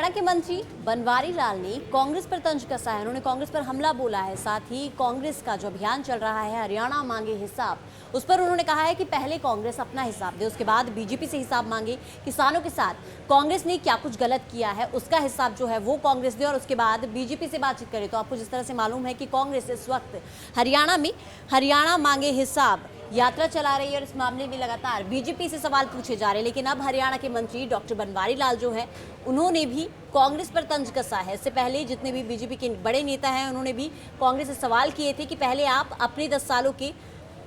हरियाणा के मंत्री बनवारी लाल ने कांग्रेस पर तंज कसा है। उन्होंने कांग्रेस पर हमला बोला है। साथ ही कांग्रेस का जो अभियान चल रहा है हरियाणा मांगे हिसाब, उस पर उन्होंने कहा है कि पहले कांग्रेस अपना हिसाब दे, उसके बाद बीजेपी से हिसाब मांगे। किसानों के साथ कांग्रेस ने क्या कुछ गलत किया है उसका हिसाब जो है वो कांग्रेस दे और उसके बाद बीजेपी से बातचीत करे। तो आपको जिस तरह से मालूम है कि कांग्रेस इस वक्त हरियाणा में हरियाणा मांगे हिसाब यात्रा चला रही है और इस मामले में लगातार बीजेपी से सवाल पूछे जा रहे हैं। लेकिन अब हरियाणा के मंत्री डॉक्टर बनवारी लाल जो है उन्होंने भी कांग्रेस पर तंज कसा है। इससे पहले जितने भी बीजेपी के बड़े नेता हैं उन्होंने भी कांग्रेस से सवाल किए थे कि पहले आप अपने 10 सालों के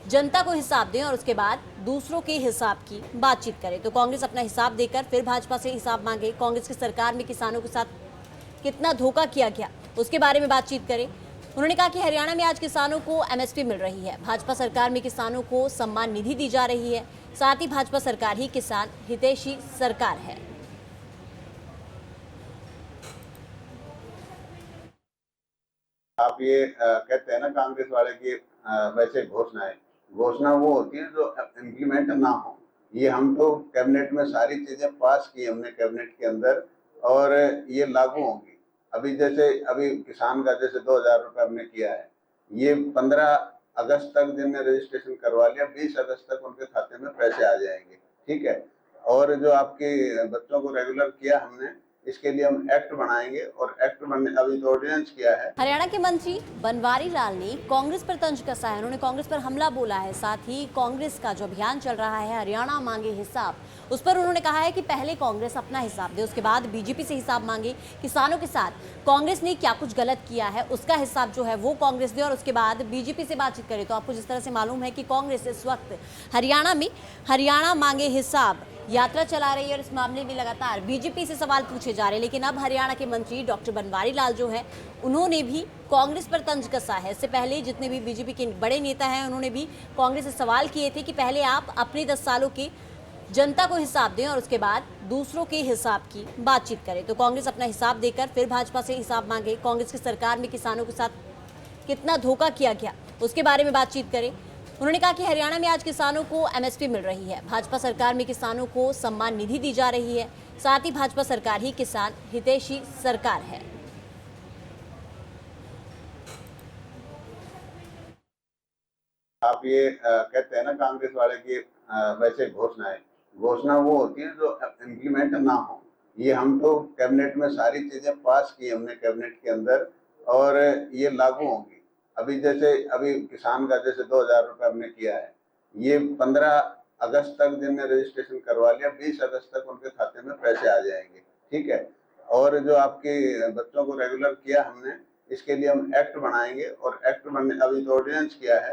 जनता को हिसाब दें और उसके बाद दूसरों के हिसाब की बातचीत करें। तो कांग्रेस अपना हिसाब देकर फिर भाजपा से हिसाब मांगे। कांग्रेस की सरकार में किसानों के साथ कितना धोखा किया गया उसके बारे में बातचीत करें। उन्होंने कहा कि हरियाणा में आज किसानों को एमएसपी मिल रही है, भाजपा सरकार में किसानों को सम्मान निधि दी जा रही है, साथ ही भाजपा सरकार ही किसान हितैषी सरकार है। आप ये कहते हैं ना कांग्रेस वाले की वैसे घोषणा वो होती है जो इम्प्लीमेंट ना हो। ये हम तो कैबिनेट में सारी चीजें पास की हमने कैबिनेट के अंदर और ये लागू होंगी। अभी किसान का जैसे 2,000 रुपये हमने किया है, ये 15 अगस्त तक जिनने रजिस्ट्रेशन करवा लिया 20 अगस्त तक उनके खाते में पैसे आ जाएंगे। ठीक है। और जो आपके बच्चों को रेगुलर किया हमने, इसके लिए हम एक्ट बनाएंगे और एक्ट बनने अभी तो ऑर्डिनेंस किया है। हरियाणा के मंत्री बनवारी लाल ने कांग्रेस पर तंज कसा है। उन्होंने कांग्रेस पर हमला बोला है। साथ ही कांग्रेस का जो अभियान चल रहा है हरियाणा मांगे हिसाब, उस पर उन्होंने कहा है कि पहले कांग्रेस अपना हिसाब दे, उसके बाद बीजेपी से हिसाब मांगे। किसानों के साथ कांग्रेस ने क्या कुछ गलत किया है उसका हिसाब जो है वो कांग्रेस दे और उसके बाद बीजेपी से बातचीत करे। तो आपको जिस तरह से मालूम है कि कांग्रेस इस वक्त हरियाणा में हरियाणा मांगे हिसाब यात्रा चला रही है और इस मामले में लगातार बीजेपी से सवाल पूछे जा रहे हैं। लेकिन अब हरियाणा के मंत्री डॉक्टर बनवारी लाल जो है उन्होंने भी कांग्रेस पर तंज कसा है। इससे पहले जितने भी बीजेपी के बड़े नेता हैं उन्होंने भी कांग्रेस से सवाल किए थे कि पहले आप अपने 10 सालों के जनता को हिसाब दें और उसके बाद दूसरों के हिसाब की बातचीत करें। तो कांग्रेस अपना हिसाब देकर फिर भाजपा से हिसाब मांगे। कांग्रेस की सरकार में किसानों के साथ कितना धोखा किया गया उसके बारे में बातचीत करें। उन्होंने कहा कि हरियाणा में आज किसानों को एमएसपी मिल रही है, भाजपा सरकार में किसानों को सम्मान निधि दी जा रही है, साथ ही भाजपा सरकार ही किसान हितैषी सरकार है। आप ये कहते हैं ना कांग्रेस वाले की वैसे घोषणा वो होती है जो इम्प्लीमेंट ना हो। ये हम तो कैबिनेट में सारी चीजें पास की हमने कैबिनेट के अंदर और ये लागू होंगी। अभी किसान का जैसे 2,000 रुपये हमने किया है, ये 15 अगस्त तक जिनने रजिस्ट्रेशन करवा लिया 20 अगस्त तक उनके खाते में पैसे आ जाएंगे। ठीक है। और जो आपके बच्चों को रेगुलर किया हमने, इसके लिए हम एक्ट बनाएंगे और एक्ट बनने अभी तो ऑर्डिनेंस किया है।